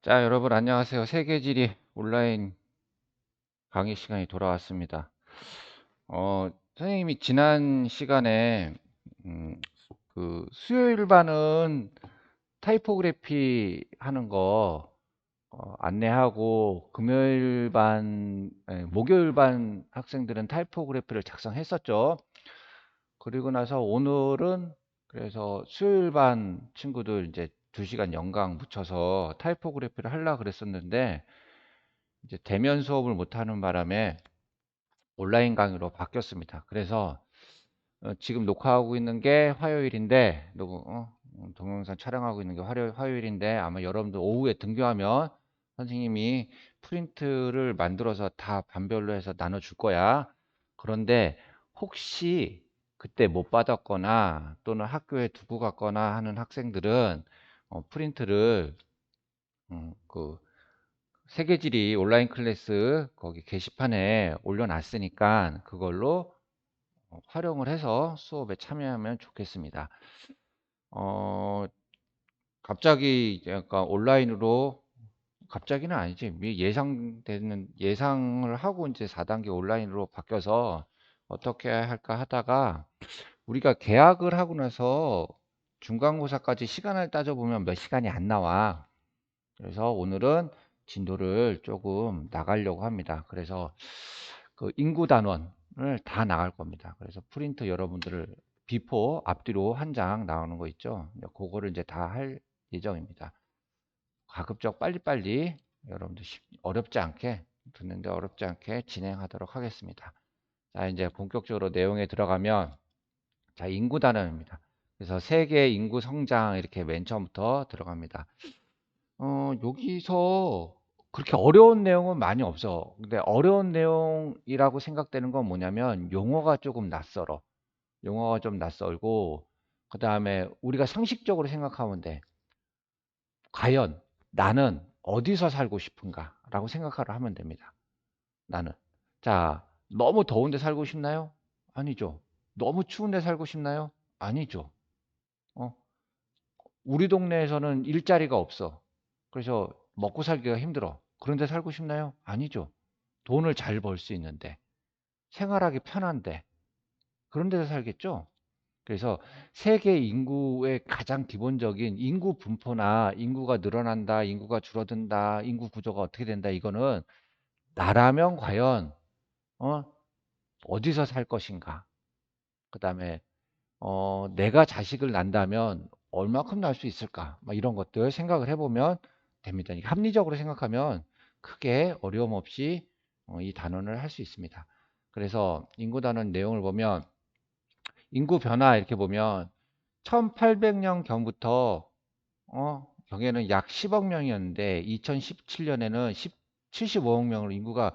자, 여러분 안녕하세요. 세계지리 온라인 강의 시간이 돌아왔습니다. 선생님이 지난 시간에 음, 그 수요일 반은 타이포그래피 하는 거 안내하고 목요일 반 학생들은 타이포그래피를 작성했었죠. 그리고 나서 오늘은 그래서 수요일 반 친구들 이제 2시간 연강 붙여서 타이포그래피를 하려고 그랬었는데 이제 대면 수업을 못하는 바람에 온라인 강의로 바뀌었습니다. 그래서 지금 녹화하고 있는 게 화요일인데, 동영상 촬영하고 있는 게 화요일인데 아마 여러분들 오후에 등교하면 선생님이 프린트를 만들어서 다 반별로 해서 나눠줄 거야. 그런데 혹시 그때 못 받았거나 또는 학교에 두고 갔거나 하는 학생들은 프린트를 그 세계지리 온라인 클래스 거기 게시판에 올려놨으니까 그걸로 활용을 해서 수업에 참여하면 좋겠습니다. 어, 갑자기 약간 온라인으로 갑자기는 아니지. 예상되는 예상을 하고 이제 4단계 온라인으로 바뀌어서 어떻게 할까 하다가 우리가 개학을 하고 나서 중간고사까지 시간을 따져보면 몇 시간이 안 나와. 그래서 오늘은 진도를 조금 나가려고 합니다. 그래서 그 인구 단원을 다 나갈 겁니다. 그래서 프린트 여러분들을 비포 앞뒤로 한 장 나오는 거 있죠. 그거를 이제 다 할 예정입니다. 가급적 빨리빨리 여러분들 어렵지 않게 듣는데 어렵지 않게 진행하도록 하겠습니다. 자, 이제 본격적으로 내용에 들어가면 자, 인구 단원입니다. 그래서 세계 인구 성장 이렇게 맨 처음부터 들어갑니다. 여기서 그렇게 어려운 내용은 많이 없어. 근데 어려운 내용이라고 생각되는 건 뭐냐면 용어가 조금 낯설어. 용어가 좀 낯설고, 그 다음에 우리가 상식적으로 생각하면 돼. 과연 나는 어디서 살고 싶은가? 라고 생각하려 하면 됩니다. 나는. 자, 너무 더운데 살고 싶나요? 아니죠. 너무 추운데 살고 싶나요? 아니죠. 어, 우리 동네에서는 일자리가 없어. 그래서 먹고 살기가 힘들어. 그런데 살고 싶나요? 아니죠. 돈을 잘 벌 수 있는데, 생활하기 편한데, 그런 데서 살겠죠? 그래서 세계 인구의 가장 기본적인 인구 분포나 인구가 늘어난다, 인구가 줄어든다, 인구 구조가 어떻게 된다, 이거는 나라면 과연, 어, 어디서 살 것인가? 그 다음에, 내가 자식을 낳는다면 얼마큼 낳을 수 있을까? 막 이런 것들 생각을 해보면 됩니다. 합리적으로 생각하면 크게 어려움 없이 이 단원을 할 수 있습니다. 그래서 인구 단원 내용을 보면 인구 변화 이렇게 보면 1800년 경부터 경에는 약 10억 명이었는데 2017년에는 75억 명으로 인구가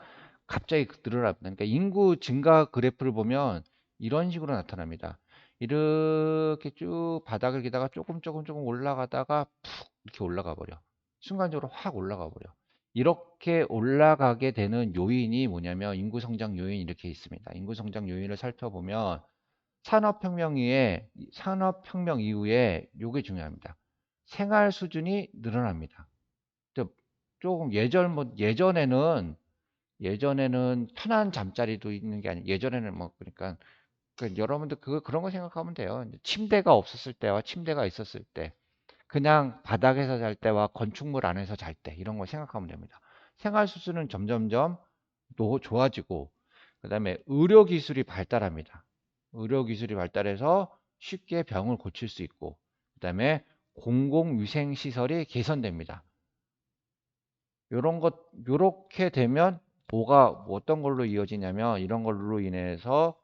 갑자기 늘어납니다. 그러니까 인구 증가 그래프를 보면 이런 식으로 나타납니다. 이렇게 쭉 바닥을 기다가 조금 올라가다가 푹 이렇게 올라가 버려. 순간적으로 확 올라가 버려. 이렇게 올라가게 되는 요인이 뭐냐면 인구 성장 요인이 이렇게 있습니다. 인구 성장 요인을 살펴보면 산업혁명 이후에 요게 중요합니다. 생활 수준이 늘어납니다. 조금 예전에는 편한 잠자리도 있는 게 아니고 예전에는 뭐 그러니까 여러분들 그런 거 생각하면 돼요. 침대가 없었을 때와 침대가 있었을 때 그냥 바닥에서 잘 때와 건축물 안에서 잘 때 이런 거 생각하면 됩니다. 생활 수준은 점점점 또 좋아지고 그다음에 의료 기술이 발달합니다. 의료 기술이 발달해서 쉽게 병을 고칠 수 있고 그다음에 공공위생 시설이 개선됩니다. 요렇게 되면 어떤 걸로 이어지냐면 이런 걸로 인해서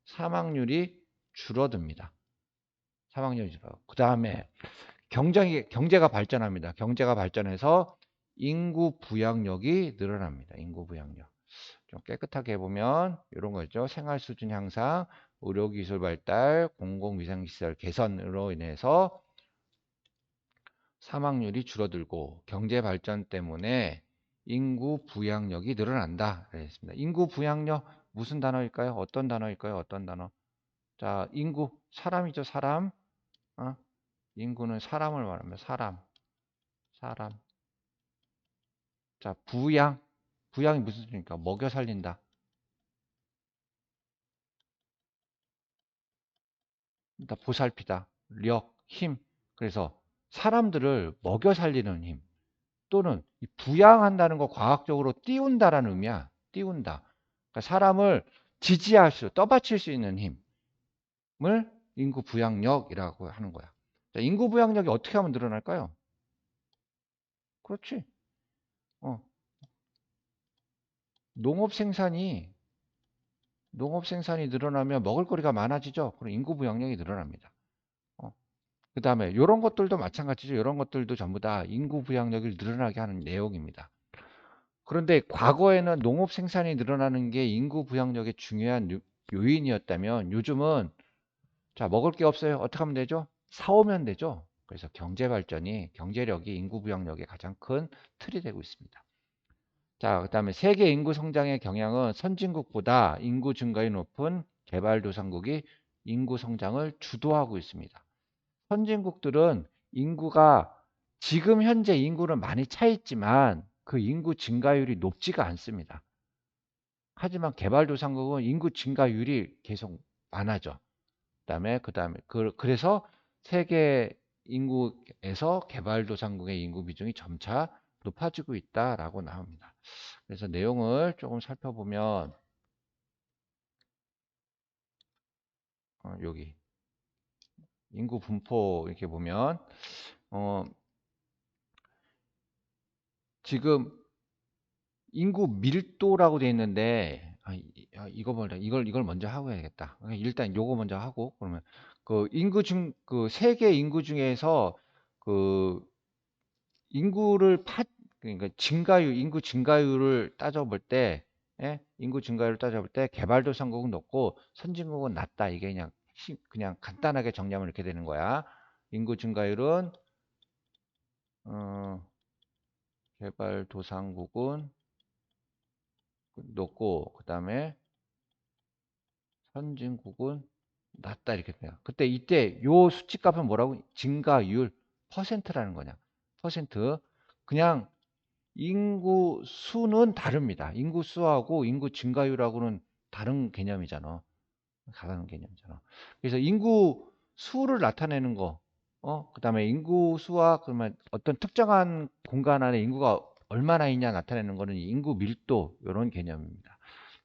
사망률이 줄어듭니다. 사망률이 줄어. 그 다음에 경제가 발전합니다. 경제가 발전해서 인구 부양력이 늘어납니다. 인구 부양력. 좀 깨끗하게 해보면 이런 거죠. 생활 수준 향상, 의료기술 발달, 공공위생시설 개선으로 인해서 사망률이 줄어들고 경제 발전 때문에 인구 부양력이 늘어난다. 그랬습니다. 인구 부양력 무슨 단어일까요? 어떤 단어일까요? 어떤 단어? 자, 사람이죠, 사람. 인구는 사람을 말합니다. 사람. 사람. 자, 부양. 부양이 무슨 뜻입니까? 먹여 살린다. 보살피다. 력, 힘. 그래서 사람들을 먹여 살리는 힘. 또는 부양한다는 거 과학적으로 띄운다라는 의미야. 띄운다. 그러니까 사람을 지지할 수, 떠받칠 수 있는 힘을 인구 부양력이라고 하는 거야. 자, 인구 부양력이 어떻게 하면 늘어날까요? 그렇지. 어, 농업 생산이 늘어나면 먹을거리가 많아지죠. 그럼 인구 부양력이 늘어납니다. 그 다음에 이런 것들도 마찬가지죠. 이런 것들도 전부 다 인구 부양력을 늘어나게 하는 내용입니다. 그런데 과거에는 농업 생산이 늘어나는 게 인구 부양력의 중요한 요인이었다면 요즘은 자, 먹을 게 없어요. 어떻게 하면 되죠? 사오면 되죠. 그래서 경제 발전이 경제력이 인구 부양력의 가장 큰 틀이 되고 있습니다. 자, 그다음에 세계 인구 성장의 경향은 선진국보다 인구 증가율이 높은 개발도상국이 인구 성장을 주도하고 있습니다. 선진국들은 인구가 지금 현재 인구는 많이 차 있지만 그 인구 증가율이 높지가 않습니다. 하지만 개발도상국은 인구 증가율이 계속 많아져. 그다음에 그래서 세계 인구에서 개발도상국의 인구 비중이 점차 높아지고 있다라고 나옵니다. 그래서 내용을 조금 살펴보면 여기 인구 분포 이렇게 보면 어, 지금 인구 밀도라고 돼 있는데 이걸 먼저 하고 해야겠다. 일단 요거 먼저 하고 그러면 그 세계 인구 중에서 그 인구를 그러니까 인구 증가율을 따져볼 때 예? 인구 증가율을 따져볼 때 개발도상국은 높고 선진국은 낮다. 이게 그냥 간단하게 정리하면 이렇게 되는 거야. 인구 증가율은 어, 개발도상국은 높고 그다음에 선진국은 낮다 이렇게 돼요. 그때 이때 요 수치값은 뭐라고? 증가율 퍼센트라는 거냐? 퍼센트. 그냥 인구 수는 다릅니다. 인구 수하고 인구 증가율하고는 다른 개념이잖아. 다른 개념이잖아. 그래서 인구 수를 나타내는 거, 그다음에 인구 수와 그러면 어떤 특정한 공간 안에 인구가 얼마나 있냐 나타내는 거는 인구 밀도 이런 개념입니다.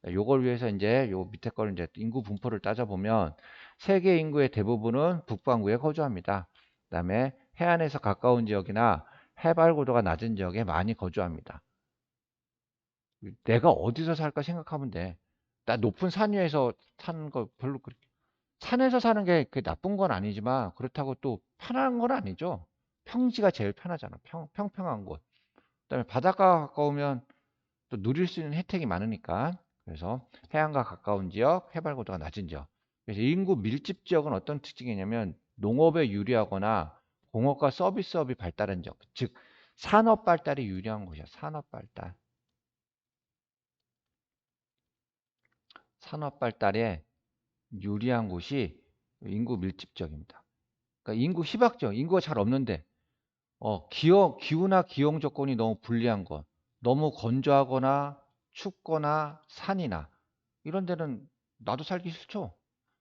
요걸 위해서 이제 요 밑에 거를 이제 인구 분포를 따져보면 세계 인구의 대부분은 북반구에 거주합니다. 그다음에 해안에서 가까운 지역이나 해발 고도가 낮은 지역에 많이 거주합니다. 내가 어디서 살까 생각하면 돼. 나 높은 산 위에서 사는 거 별로 그렇게 산에서 사는 게 나쁜 건 아니지만 그렇다고 또 편한 건 아니죠. 평지가 제일 편하잖아. 평평한 곳. 그다음에 바닷가 가까우면 또 누릴 수 있는 혜택이 많으니까. 그래서 해안과 가까운 지역, 해발 고도가 낮은 지역. 그래서 인구 밀집 지역은 어떤 특징이냐면 농업에 유리하거나 공업과 서비스업이 발달한 지역. 즉 산업 발달이 유리한 곳이야. 산업 발달. 산업 발달에 유리한 곳이 인구 밀집 지역입니다. 그러니까 인구 희박 지역, 인구가 잘 없는데 기후나 기온 조건이 너무 불리한 것, 너무 건조하거나 춥거나 산이나 이런 데는 나도 살기 싫죠.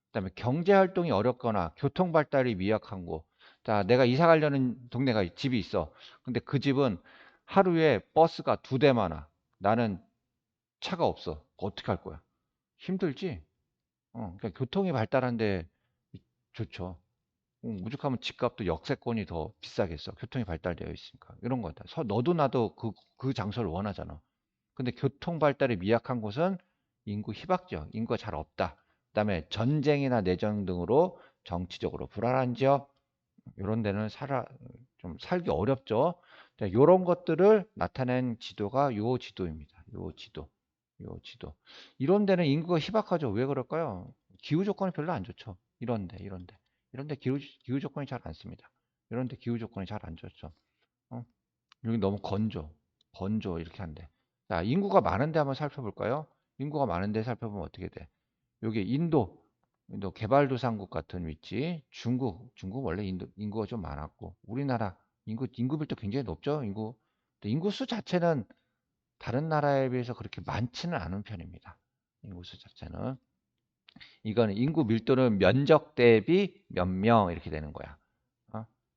그다음에 경제 활동이 어렵거나 교통 발달이 미약한 곳. 자, 내가 이사 가려는 동네가 집이 있어. 근데 그 집은 하루에 버스가 2대만 와. 나는 차가 없어. 어떻게 할 거야? 힘들지? 그러니까 교통이 발달한데 좋죠. 오죽하면 집값도 역세권이 더 비싸겠어. 교통이 발달되어 있으니까. 이런 거다. 너도 나도 그 장소를 원하잖아. 근데 교통 발달이 미약한 곳은 인구 희박지역, 인구가 잘 없다. 그다음에 전쟁이나 내전 등으로 정치적으로 불안한 지역, 이런 데는 좀 살기 어렵죠. 이런 것들을 나타낸 지도가 요 지도입니다. 요 지도. 요 지도. 이런 데는 인구가 희박하죠. 왜 그럴까요? 기후 조건이 별로 안 좋죠. 이런데 기후 조건이 잘 안 씁니다. 이런데 기후 조건이 잘 안 좋죠. 어? 여기 너무 건조 이렇게 한대. 자, 인구가 많은데 한번 살펴볼까요? 인구가 많은데 살펴보면 어떻게 돼? 여기 인도 개발도상국 같은 위치, 중국 원래 인구가 좀 많았고, 우리나라 인구별도 굉장히 높죠. 인구수 자체는 다른 나라에 비해서 그렇게 많지는 않은 편입니다. 인구수 자체는. 이거는 인구 밀도는 면적 대비 몇 명 이렇게 되는 거야.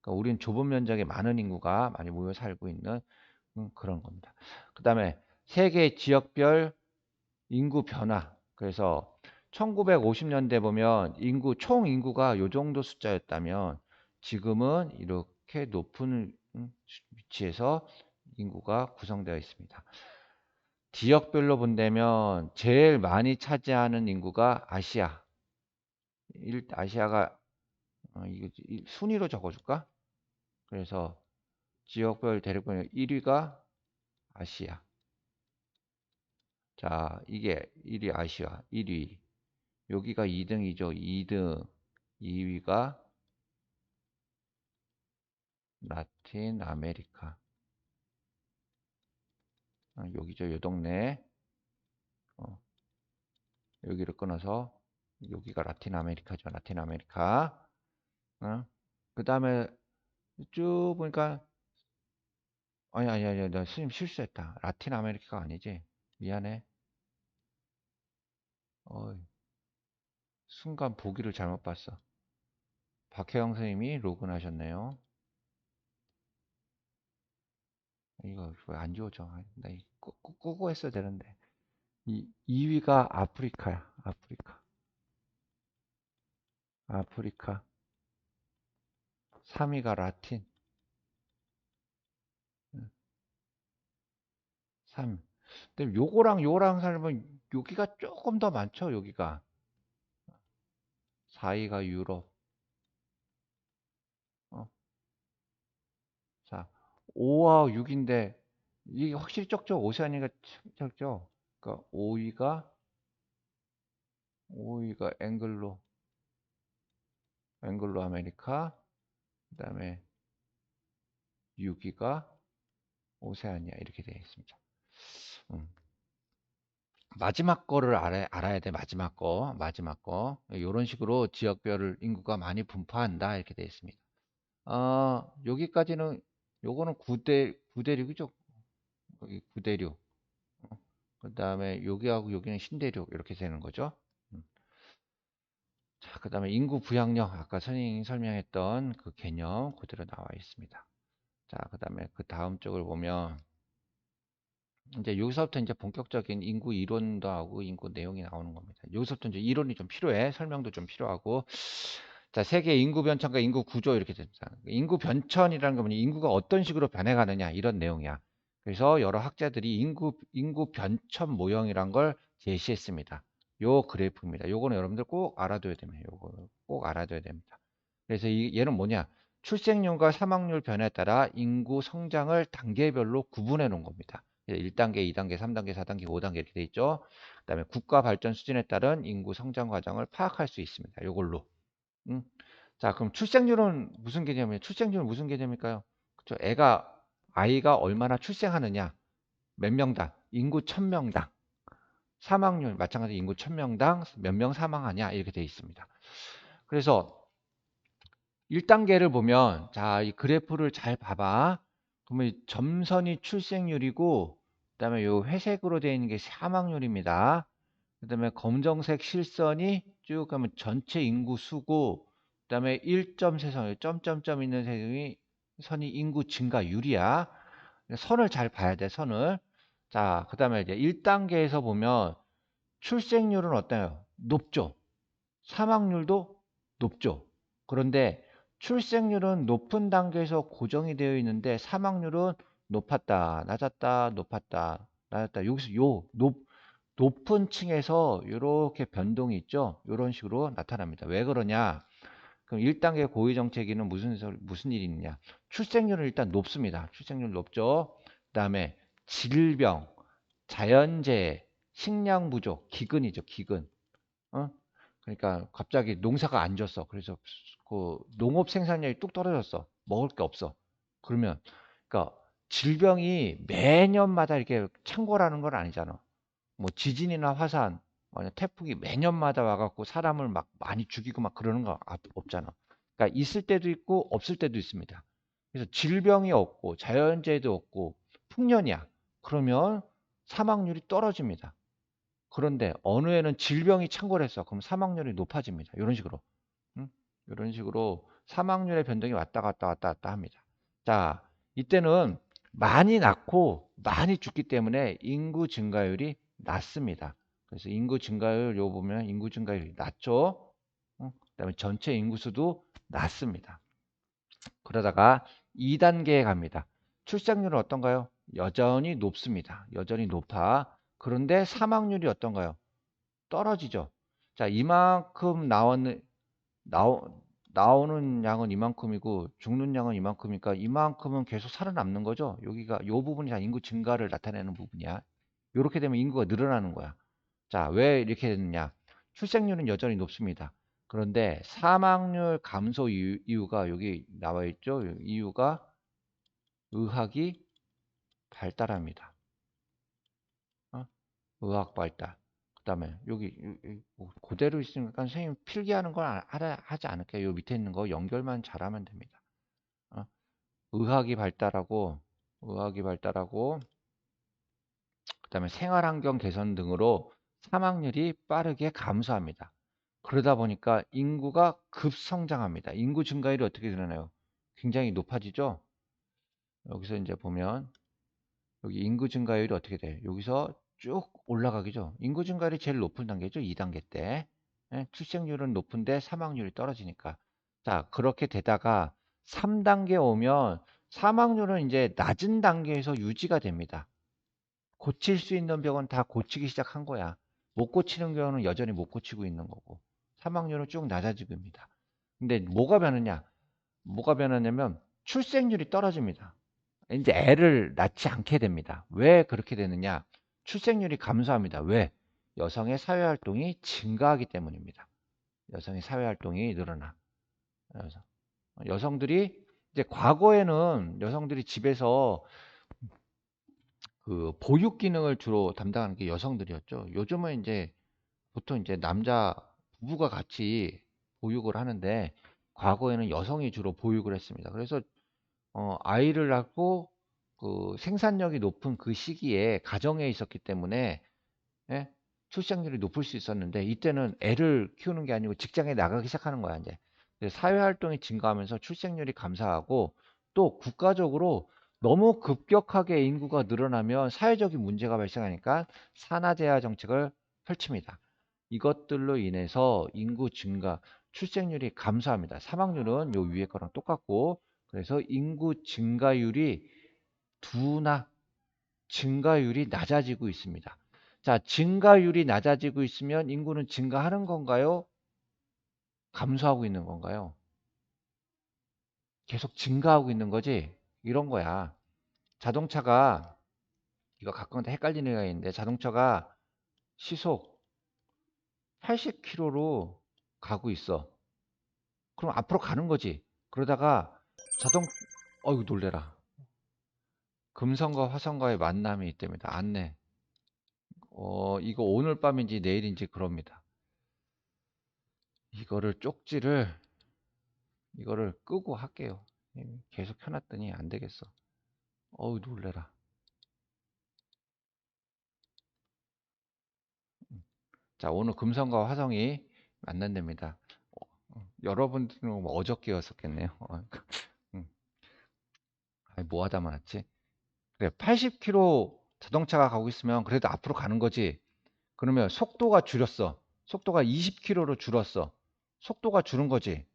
그러니까 우리는 좁은 면적에 많은 인구가 많이 모여 살고 있는 그런 겁니다. 그 다음에 세계 지역별 인구 변화. 그래서 1950년대 보면 총 인구가 요 정도 숫자였다면 지금은 이렇게 높은 위치에서 인구가 구성되어 있습니다. 지역별로 본다면 제일 많이 차지하는 인구가 아시아. 아시아가 이거 순위로 적어줄까? 그래서 지역별 대륙별 1위가 아시아. 자, 이게 1위 아시아, 1위. 여기가 2등이죠. 2등. 2위가 라틴 아메리카. 여기죠. 요 동네. 어, 여기를 끊어서 여기가 라틴 아메리카죠. 라틴 아메리카. 그 다음에 쭉 보니까 아니, 나 스님 실수했다. 라틴 아메리카가 아니지. 미안해. 어, 순간 보기를 잘못 봤어. 박혜영 선생님이 로그인하셨네요. 이거 왜 안 지워져? 나 이거 끄고 했어야 되는데. 2위가 아프리카야. 아프리카. 아프리카. 3위가 라틴. 3. 근데 요거랑 살면 여기가 조금 더 많죠, 여기가. 4위가 유럽. 어, 자, 5와 6인데 이게 확실히 적죠. 오세아니가 적죠. 그러니까 5위가 앵글로 아메리카. 그다음에 6위가 오세아니아 이렇게 되어 있습니다. 음. 마지막 거를 알아야 돼. 마지막 거. 이런 식으로 지역별 인구가 많이 분포한다 이렇게 되어 있습니다. 여기까지는 요거는 구대륙이죠. 여기 구대륙. 그 다음에 여기하고 여기는 신대륙 이렇게 되는 거죠. 자, 그 다음에 인구 부양력 아까 선생님이 설명했던 그 개념 그대로 나와 있습니다. 자, 그 다음에 그 다음 쪽을 보면 이제 여기서부터 이제 본격적인 인구 이론도 하고 인구 내용이 나오는 겁니다. 여기서부터 이제 이론이 좀 필요해. 설명도 좀 필요하고. 자, 세계 인구 변천과 인구 구조 이렇게 됩니다. 인구 변천이라는 건 인구가 어떤 식으로 변해가느냐 이런 내용이야. 그래서 여러 학자들이 인구 변천 모형이란 걸 제시했습니다. 요 그래프입니다. 요거는 여러분들 꼭 알아둬야 됩니다. 요거 꼭 알아둬야 됩니다. 그래서 얘는 뭐냐? 출생률과 사망률 변화에 따라 인구 성장을 단계별로 구분해 놓은 겁니다. 1단계, 2단계, 3단계, 4단계, 5단계 이렇게 돼 있죠. 그다음에 국가 발전 수준에 따른 인구 성장 과정을 파악할 수 있습니다. 요걸로. 음. 자, 그럼 출생률은 무슨 개념이에요? 출생률은 무슨 개념일까요? 그렇죠? 아이가 얼마나 출생하느냐? 몇 명당? 인구 1000명당. 사망률 마찬가지 인구 1000명당 몇 명 사망하냐? 이렇게 돼 있습니다. 그래서 1단계를 보면 자, 이 그래프를 잘 봐봐. 그러면 점선이 출생률이고 그다음에 요 회색으로 되어 있는 게 사망률입니다. 그다음에 검정색 실선이 쭉 가면 전체 인구 수고 그다음에 1점 점점점 있는 선이 인구 증가율이야. 선을 잘 봐야 돼, 선을. 자, 그다음에 이제 1단계에서 보면 출생률은 어때요? 높죠. 사망률도 높죠. 그런데 출생률은 높은 단계에서 고정이 되어 있는데 사망률은 높았다, 낮았다, 높았다, 낮았다. 여기서 높은 층에서 이렇게 변동이 있죠. 이런 식으로 나타납니다. 왜 그러냐? 그럼 1단계 고위 정체기는 무슨 일이 있느냐? 출생률은 일단 높습니다. 출생률 높죠. 그다음에 질병, 자연재해, 식량 부족, 기근이죠, 기근. 어? 그러니까 갑자기 농사가 안 졌어. 그래서 그 농업 생산량이 뚝 떨어졌어. 먹을 게 없어. 그러면 그러니까 질병이 매년마다 이렇게 창궐하는 건 아니잖아. 뭐 지진이나 화산, 태풍이 매년마다 와갖고 사람을 막 많이 죽이고 막 그러는 거 없잖아. 그러니까 있을 때도 있고 없을 때도 있습니다. 그래서 질병이 없고 자연재해도 없고 풍년이야. 그러면 사망률이 떨어집니다. 그런데 어느 해는 질병이 창궐했어. 그럼 사망률이 높아집니다. 이런 식으로. 음? 이런 식으로 사망률의 변동이 왔다 갔다 왔다 갔다 합니다. 자, 이때는 많이 낳고 많이 죽기 때문에 인구 증가율이 낮습니다. 그래서 인구 증가율 요 보면 인구 증가율이 낮죠. 그다음에 전체 인구수도 낮습니다. 그러다가 2단계에 갑니다. 출생률은 어떤가요? 여전히 높습니다. 여전히 높아. 그런데 사망률이 어떤가요? 떨어지죠. 자, 이만큼 나오, 나오는 양은 이만큼이고 죽는 양은 이만큼이니까 이만큼은 계속 살아남는 거죠. 여기가 요 부분이 다 인구 증가를 나타내는 부분이야. 이렇게 되면 인구가 늘어나는 거야. 자, 왜 이렇게 됐느냐? 출생률은 여전히 높습니다. 그런데 사망률 감소 이유가 여기 나와 있죠. 이유가 의학이 발달합니다. 어? 의학 발달. 그다음에 여기 그대로 있으니까 선생님 필기하는 걸 하지 않을게요. 요 밑에 있는 거 연결만 잘하면 됩니다. 어? 의학이 발달하고 의학이 발달하고 그다음에 생활환경 개선 등으로 사망률이 빠르게 감소합니다. 그러다 보니까 인구가 급성장합니다. 인구 증가율이 어떻게 일어나요? 굉장히 높아지죠? 여기서 이제 보면 여기 인구 증가율이 어떻게 돼요? 여기서 쭉 올라가기죠. 인구 증가율이 제일 높은 단계죠. 2단계 때. 예, 출생률은 높은데 사망률이 떨어지니까. 자, 그렇게 되다가 3단계 오면 사망률은 이제 낮은 단계에서 유지가 됩니다. 고칠 수 있는 병은 다 고치기 시작한 거야. 못 고치는 경우는 여전히 못 고치고 있는 거고. 사망률은 쭉 낮아지고 있습니다. 근데 뭐가 변하냐? 뭐가 변하냐면 출생률이 떨어집니다. 이제 애를 낳지 않게 됩니다. 왜 그렇게 되느냐? 출생률이 감소합니다. 왜? 여성의 사회활동이 증가하기 때문입니다. 여성의 사회활동이 늘어나. 그래서 여성들이 이제 과거에는 여성들이 집에서 그 보육 기능을 주로 담당하는 게 여성들이었죠. 요즘은 이제 보통 이제 남자 부부가 같이 보육을 하는데 과거에는 여성이 주로 보육을 했습니다. 그래서 아이를 낳고 그 생산력이 높은 그 시기에 가정에 있었기 때문에 예? 출생률이 높을 수 있었는데 이때는 애를 키우는 게 아니고 직장에 나가기 시작하는 거야 이제. 사회 활동이 증가하면서 출생률이 감소하고 또 국가적으로 너무 급격하게 인구가 늘어나면 사회적인 문제가 발생하니까 산하제한 정책을 펼칩니다. 이것들로 인해서 인구 증가, 출생률이 감소합니다. 사망률은 요 위에 거랑 똑같고 그래서 인구 증가율이 둔화, 증가율이 낮아지고 있습니다. 자, 증가율이 낮아지고 있으면 인구는 증가하는 건가요? 감소하고 있는 건가요? 계속 증가하고 있는 거지? 이런 거야. 자동차가, 이거 가끔가다 헷갈리는 애가 있는데, 자동차가 시속 80km로 가고 있어. 그럼 앞으로 가는 거지. 그러다가 자동, 어이구, 놀래라. 금성과 화성과의 만남이 있답니다. 안내. 이거 오늘 밤인지 내일인지 그럽니다. 이거를 끄고 할게요. 계속 켜놨더니 안 되겠어. 어우, 놀래라. 자, 오늘 금성과 화성이 만난답니다. 여러분들은 뭐 어저께였었겠네요. 음, 아이, 뭐 하다 말았지? 그래, 80km 자동차가 가고 있으면 그래도 앞으로 가는 거지. 그러면 속도가 줄였어. 속도가 20km로 줄었어. 속도가 줄은 거지.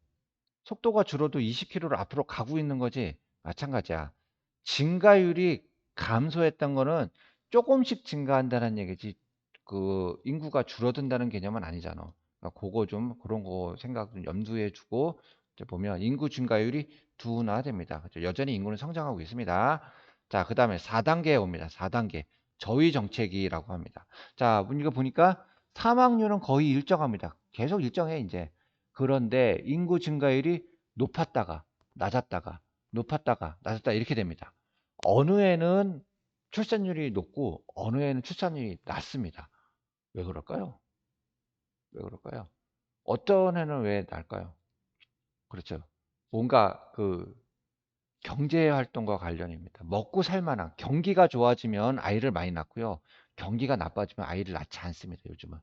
속도가 줄어도 20km를 앞으로 가고 있는 거지. 마찬가지야. 증가율이 감소했던 거는 조금씩 증가한다는 얘기지. 그 인구가 줄어든다는 개념은 아니잖아. 그러니까 그거 좀 그런 거 생각 좀 염두에 두고 이제 보면 인구 증가율이 둔화됩니다. 그렇죠? 여전히 인구는 성장하고 있습니다. 자, 그다음에 4단계에 옵니다. 4단계. 저위 정체기라고 합니다. 자, 이거 보니까 사망률은 거의 일정합니다. 계속 일정해 이제. 그런데 인구 증가율이 높았다가 낮았다가 높았다가 낮았다 이렇게 됩니다. 어느 해는 출산율이 높고 어느 해는 출산율이 낮습니다. 왜 그럴까요? 왜 그럴까요? 어떤 해는 왜 날까요? 그렇죠. 뭔가 그 경제 활동과 관련입니다. 먹고 살 만한 경기가 좋아지면 아이를 많이 낳고요. 경기가 나빠지면 아이를 낳지 않습니다. 요즘은.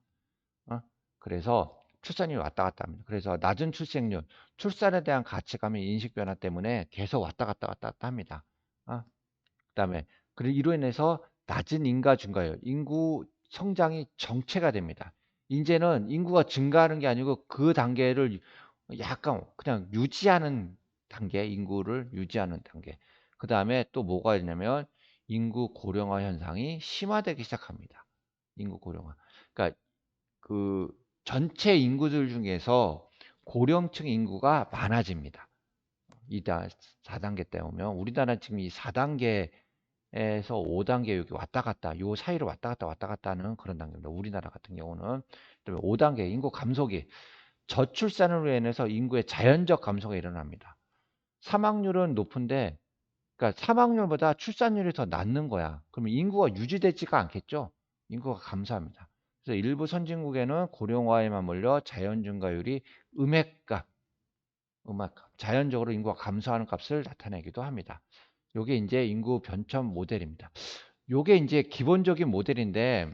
어? 그래서 출산율이 왔다 갔다 합니다. 그래서 낮은 출생률, 출산에 대한 가치감의 인식 변화 때문에 계속 왔다 갔다 합니다. 그다음에 그리고 이로 인해서 낮은 인가 증가율, 인구 성장이 정체가 됩니다. 이제는 인구가 증가하는 게 아니고 그 단계를 약간 그냥 유지하는 단계, 인구를 유지하는 단계. 그 다음에 또 뭐가 있냐면 인구 고령화 현상이 심화되기 시작합니다. 인구 고령화. 그러니까 그 전체 인구들 중에서 고령층 인구가 많아집니다. 이 4단계 때 오면 우리나라 지금 이 4단계에서 5단계 여기 왔다 갔다 요 사이로 왔다 갔다 하는 그런 단계입니다. 우리나라 같은 경우는 그다음에 5단계 인구 감소기 저출산으로 인해서 인구의 자연적 감소가 일어납니다. 사망률은 높은데 그러니까 사망률보다 출산율이 더 낮는 거야. 그러면 인구가 유지되지가 않겠죠? 인구가 감소합니다. 그래서 일부 선진국에는 고령화에 맞물려 자연 증가율이 음핵값 자연적으로 인구가 감소하는 값을 나타내기도 합니다. 요게 이제 인구 변천 모델입니다. 요게 이제 기본적인 모델인데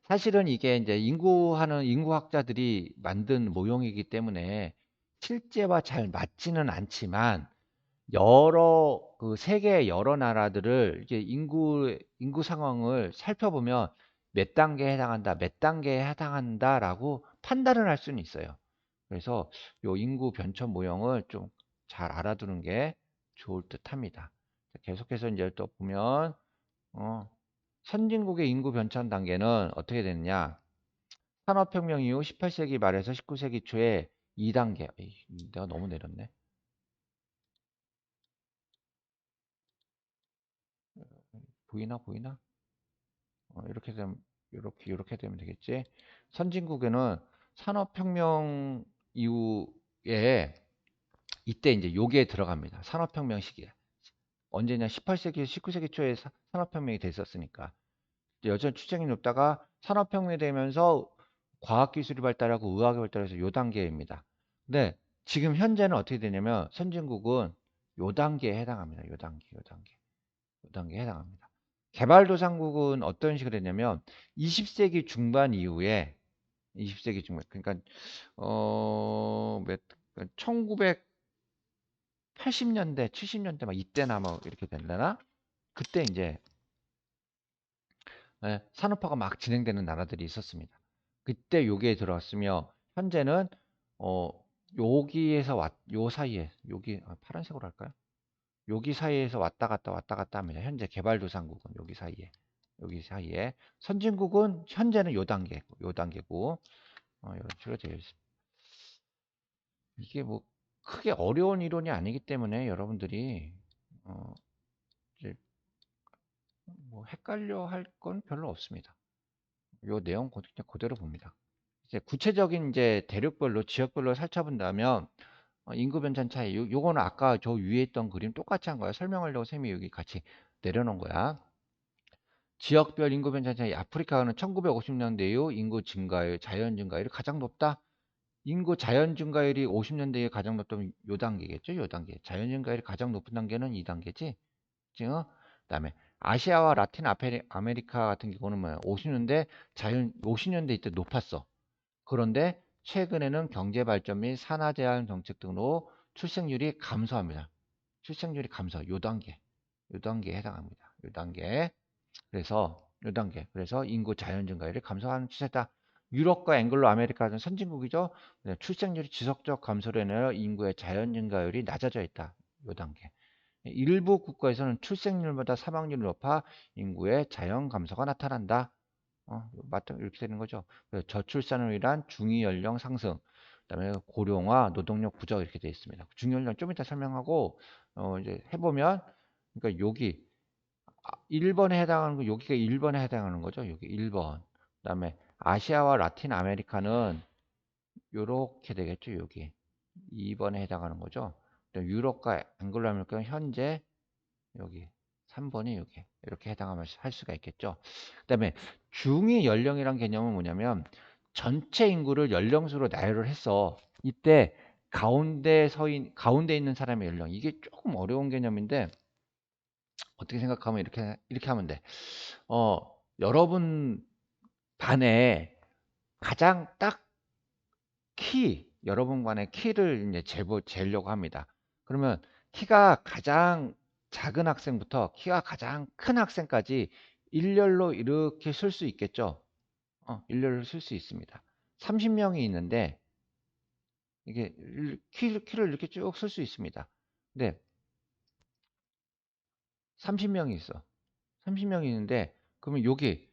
사실은 이게 이제 인구하는 인구학자들이 만든 모형이기 때문에 실제와 잘 맞지는 않지만 여러 그 세계 여러 나라들을 이제 인구 상황을 살펴보면 몇 단계에 해당한다, 몇 단계에 해당한다라고 판단을 할 수는 있어요. 그래서 요 인구 변천 모형을 좀 잘 알아두는 게 좋을 듯합니다. 계속해서 이제 또 보면 선진국의 인구 변천 단계는 어떻게 되느냐? 산업혁명 이후 18세기 말에서 19세기 초에 2단계. 내가 너무 내렸네. 보이나? 이렇게 되면 이렇게 되면 되겠지. 선진국에는 산업혁명 이후에 이때 이제 요게 들어갑니다. 산업혁명 시기에. 언제냐? 18세기, 19세기 초에 산업혁명이 됐었으니까. 여전 출생이 높다가 산업혁명이 되면서 과학기술이 발달하고 의학이 발달해서 요 단계입니다. 근데 지금 현재는 어떻게 되냐면 선진국은 요 단계에 해당합니다. 요 단계에 해당합니다. 개발도상국은 어떤 식으로 했냐면 20세기 중반 이후에 20세기 중반 그러니까 1980년대, 70년대 막 이때나 뭐 이렇게 된다나 그때 이제 산업화가 막 진행되는 나라들이 있었습니다. 그때 여기에 들어왔으며 현재는 어 여기에서 요 사이에 여기 파란색으로 할까요? 여기 사이에서 왔다 갔다 합니다. 현재 개발도상국은 여기 사이에 선진국은 현재는 요 단계고 이런 식으로 되어 있습니다. 이게 뭐 크게 어려운 이론이 아니기 때문에 여러분들이 어, 이제 뭐 헷갈려 할 건 별로 없습니다. 요 내용 그냥 그대로 봅니다. 이제 구체적인 이제 대륙별로 지역별로 살펴본다면 인구 변천 차이 요거는 아까 저 위에 있던 그림 똑같이 한 거야. 설명하려고 쌤이 여기 같이 내려놓은 거야. 지역별 인구 변천 차이 아프리카는 1950년대 이후 인구 증가율, 자연 증가율이 가장 높다. 인구 자연 증가율이 50년대에 가장 높다면 요 단계겠죠. 요 단계. 자연 증가율이 가장 높은 단계는 이 단계지. 지금 그다음에 아시아와 라틴 아메리카 같은 경우는 뭐야? 50년대 50년대 이때 높았어. 그런데 최근에는 경제 발전 및 산화 제한 정책 등으로 출생률이 감소합니다. 출생률이 감소. 요 단계에 해당합니다. 요 단계. 그래서 요 단계. 그래서 인구 자연 증가율이 감소하는 추세다. 유럽과 앵글로 아메리카는 선진국이죠. 출생률이 지속적 감소로 인하여 인구의 자연 증가율이 낮아져 있다. 요 단계. 일부 국가에서는 출생률보다 사망률이 높아 인구의 자연 감소가 나타난다. 맞다 이렇게 되는 거죠. 그래서 저출산으로 인한 중위 연령 상승, 그다음에 고령화, 노동력 부족 이렇게 되어 있습니다. 중위 연령 좀 이따 설명하고 이제 해보면 그러니까 여기 1번에 해당하는 거 여기가 1번에 해당하는 거죠. 여기 1번. 그다음에 아시아와 라틴 아메리카는 요렇게 되겠죠. 여기 2번에 해당하는 거죠. 유럽과 앵글로 아메리카는 현재 여기 3번이 여기 이렇게 해당하면 할 수가 있겠죠. 그다음에 중위 연령이란 개념은 뭐냐면 전체 인구를 연령수로 나열을 했어. 이때 가운데 있는 사람의 연령. 이게 조금 어려운 개념인데, 어떻게 생각하면 이렇게 하면 돼. 여러분 반에 가장 딱 여러분 반의 키를 이제 재려고 합니다. 그러면 키가 가장 작은 학생부터 키가 가장 큰 학생까지 일렬로 이렇게 쓸 수 있겠죠? 일렬로 쓸 수 있습니다. 30명이 있는데, 이게 키를 이렇게 쭉 쓸 수 있습니다. 근데 30명이 있어. 30명이 있는데, 그러면 여기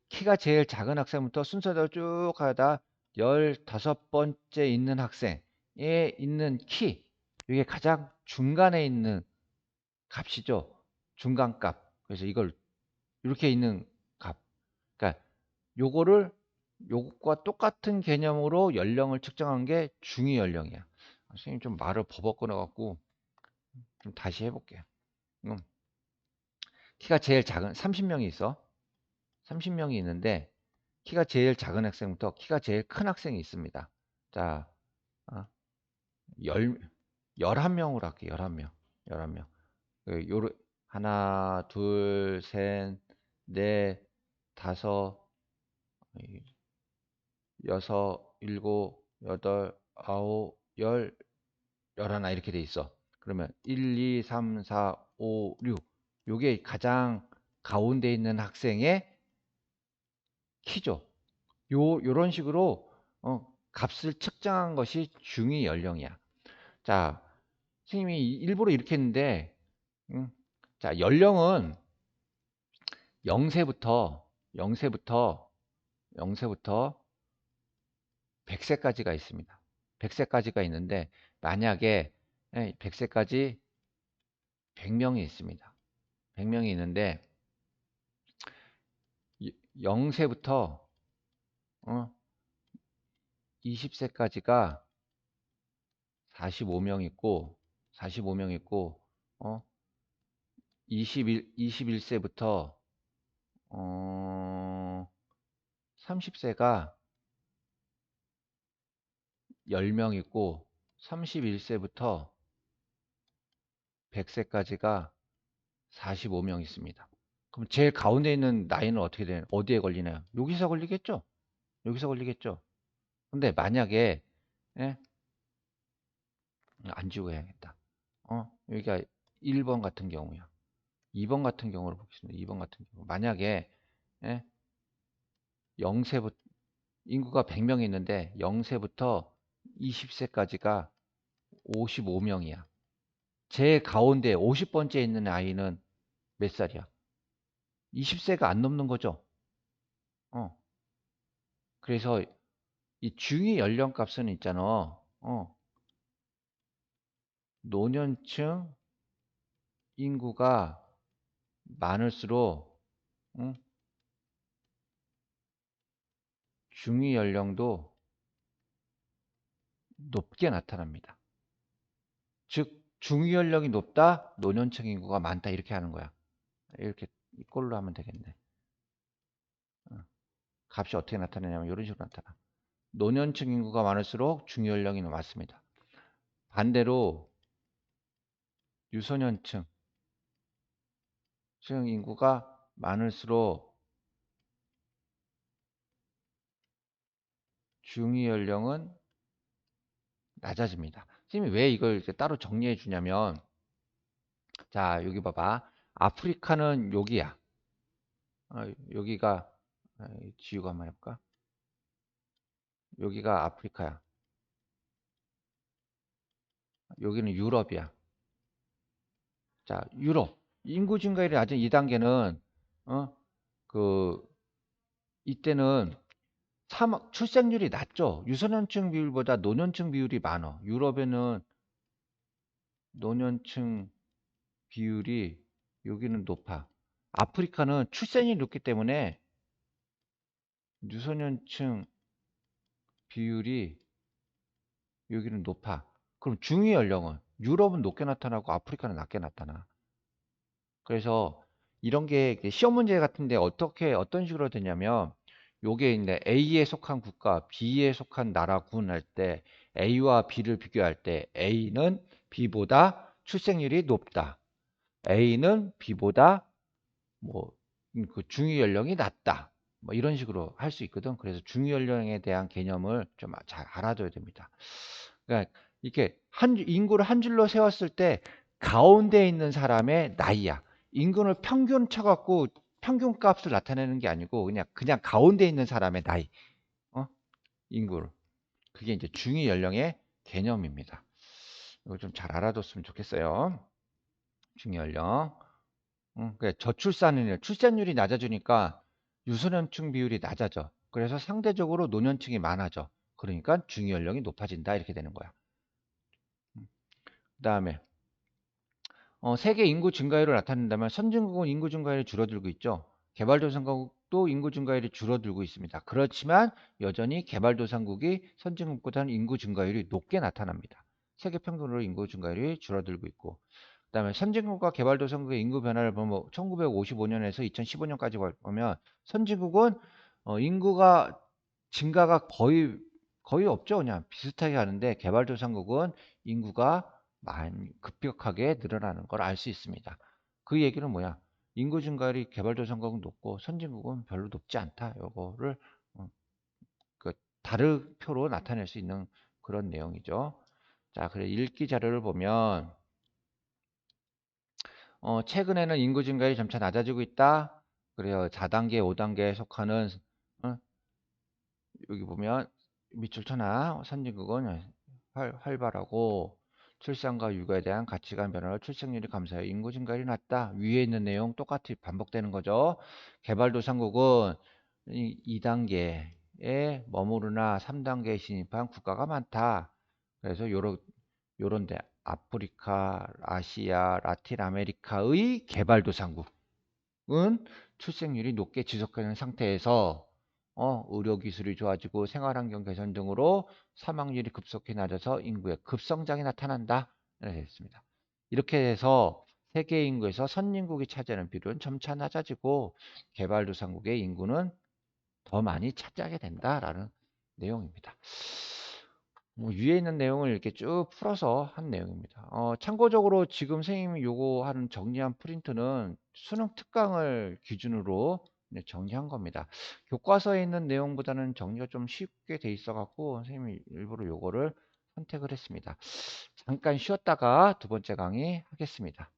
키가 제일 작은 학생부터 순서대로 쭉 가다 15번째 있는 학생에 있는 키, 이게 가장 중간에 있는 값이죠. 중간값. 그래서 이걸 이렇게 있는 값. 그러니까 요거를 요것과 똑같은 개념으로 연령을 측정한 게 중위 연령이야. 선생님 좀 말을 버벅거려 갖고 좀 다시 해볼게요. 음, 키가 제일 작은 30명이 있어. 30명이 있는데 키가 제일 작은 학생부터 키가 제일 큰 학생이 있습니다. 자, 어, 11명으로 할게. 11명. 11명. 하나, 둘, 셋, 넷, 다섯, 여섯, 일곱, 여덟, 아홉, 열, 열하나 이렇게 돼 있어. 그러면 1, 2, 3, 4, 5, 6. 요게 가장 가운데 있는 학생의 키죠. 요런 식으로 값을 측정한 것이 중위 연령이야. 자, 선생님이 일부러 이렇게 했는데, 자, 연령은 0세부터 100세까지가 있습니다. 100세까지가 있는데, 만약에 100세까지 100명이 있습니다. 100명이 있는데 0세부터 20세까지가 45명 있고 45명 있고 21세부터 30세가 10명 있고 31세부터 100세까지가 45명 있습니다. 그럼 제일 가운데 있는 나이는 어디에 걸리나요? 여기서 걸리겠죠? 여기서 걸리겠죠? 근데 만약에 예? 안 지우고 해야겠다. 여기가 1번 같은 경우야. 2번 같은 경우로 보겠습니다. 2번 같은 경우. 만약에 예? 0세부터 인구가 100명이 있는데 0세부터 20세까지가 55명이야. 제 가운데 50번째 있는 아이는 몇 살이야? 20세가 안 넘는 거죠. 그래서 이 중위 연령 값은 있잖아. 노년층 인구가 많을수록 중위 연령도 높게 나타납니다. 즉 중위 연령이 높다, 노년층 인구가 많다 이렇게 하는 거야. 이렇게 이꼴로 하면 되겠네. 값이 어떻게 나타나냐면 이런 식으로 나타나. 노년층 인구가 많을수록 중위 연령이 많습니다. 반대로 유소년층 인구가 많을수록 중위 연령은 낮아집니다. 선생님이 왜 이걸 이렇게 따로 정리해 주냐면, 자, 여기 봐봐. 아프리카는 여기야. 여기가, 지우가 한번 해볼까? 여기가 아프리카야. 여기는 유럽이야. 자, 유럽. 인구 증가율이 낮은 2단계는, 그, 이때는 출생률이 낮죠. 유소년층 비율보다 노년층 비율이 많아. 유럽에는 노년층 비율이 여기는 높아. 아프리카는 출생이 높기 때문에 유소년층 비율이 여기는 높아. 그럼 중위 연령은 유럽은 높게 나타나고 아프리카는 낮게 나타나. 그래서 이런 게 시험 문제 같은데 어떤 식으로 되냐면 요게 이제 A에 속한 국가, B에 속한 나라 구분할 때 A와 B를 비교할 때 A는 B보다 출생률이 높다. A는 B보다 뭐 그 중위 연령이 낮다. 뭐 이런 식으로 할 수 있거든. 그래서 중위 연령에 대한 개념을 좀 잘 알아둬야 됩니다. 그러니까 이렇게 인구를 한 줄로 세웠을 때 가운데 있는 사람의 나이야. 인구를 평균 쳐갖고 평균 값을 나타내는 게 아니고 그냥 가운데 있는 사람의 나이. 어? 인구를. 그게 이제 중위 연령의 개념입니다. 이거 좀 잘 알아뒀으면 좋겠어요. 중위 연령. 저출산율, 출산율이 낮아지니까 유소년층 비율이 낮아져. 그래서 상대적으로 노년층이 많아져. 그러니까 중위 연령이 높아진다 이렇게 되는 거야. 그다음에 세계 인구 증가율을 나타낸다면 선진국은 인구 증가율이 줄어들고 있죠. 개발도상국도 인구 증가율이 줄어들고 있습니다. 그렇지만 여전히 개발도상국이 선진국보다는 인구 증가율이 높게 나타납니다. 세계 평균으로 인구 증가율이 줄어들고 있고, 그다음에 선진국과 개발도상국의 인구 변화를 보면 1955년에서 2015년까지 보면 선진국은 인구가 증가가 거의 없죠. 그냥 비슷하게 하는데 개발도상국은 인구가 많이 급격하게 늘어나는 걸 알 수 있습니다. 그 얘기는 뭐야? 인구 증가율이 개발도상국은 높고 선진국은 별로 높지 않다. 요거를 어, 그 다르표로 나타낼 수 있는 그런 내용이죠. 자, 그래 읽기 자료를 보면 최근에는 인구 증가율이 점차 낮아지고 있다. 그래요. 4단계, 5단계에 속하는 어, 여기 보면 밑줄 쳐나 선진국은 활발하고 출산과 육아에 대한 가치관 변화로 출생률이 감소해 인구 증가율이 낮다. 위에 있는 내용 똑같이 반복되는 거죠. 개발도상국은 2단계에 머무르나 3단계에 진입한 국가가 많다. 그래서 요런데 아프리카, 아시아, 라틴 아메리카의 개발도상국은 출생률이 높게 지속하는 상태에서 의료 기술이 좋아지고 생활환경 개선 등으로 사망률이 급속히 낮아서 인구의 급성장이 나타난다. 이렇게 했습니다. 이렇게 해서 세계 인구에서 선진국이 차지하는 비율은 점차 낮아지고 개발도상국의 인구는 더 많이 차지하게 된다라는 내용입니다. 위에 있는 내용을 이렇게 쭉 풀어서 한 내용입니다. 참고적으로 지금 선생님이 요거 하는 정리한 프린트는 수능 특강을 기준으로 정리한 겁니다. 교과서에 있는 내용보다는 정리가 좀 쉽게 돼 있어 갖고 선생님이 일부러 요거를 선택을 했습니다. 잠깐 쉬었다가 두 번째 강의 하겠습니다.